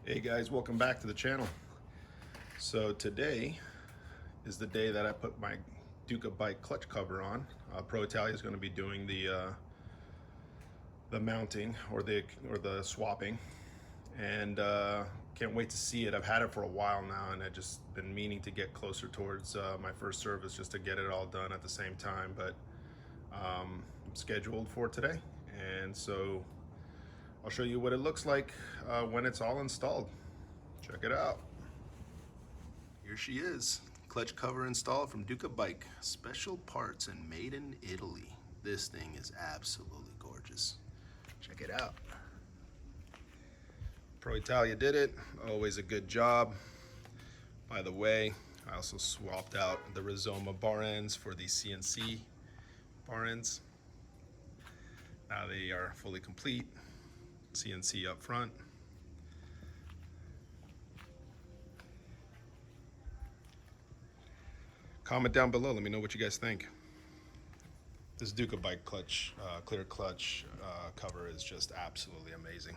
Hey guys, welcome back to the channel. So today is the day that I put my Ducabike clutch cover on. Pro Italia is going to be doing the mounting or the swapping, and can't wait to see it. I've had it for a while now, and I've just been meaning to get closer towards my first service just to get it all done at the same time. But I'm scheduled for today, and so I'll show you what it looks like when it's all installed. Check it out. Here she is, clutch cover installed from Ducabike. Special parts and made in Italy. This thing is absolutely gorgeous. Check it out. Pro Italia did it, always a good job. By the way, I also swapped out the Rizoma bar ends for the CNC bar ends. Now they are fully complete. CNC up front. Comment down below, let me know what you guys think. This Ducabike clutch, clear clutch cover is just absolutely amazing.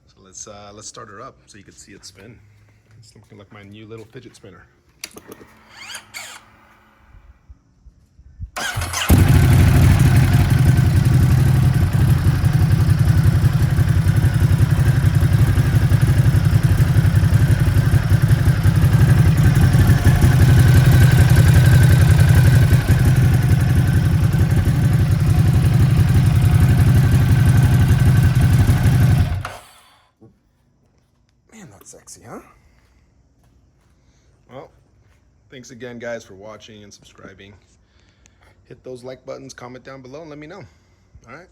So let's start her up so you can see it spin. It's looking like my new little fidget spinner. Man, that's sexy, huh? Well, thanks again, guys, for watching and subscribing. Hit those like buttons, comment down below, and let me know. All right,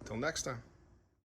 until next time.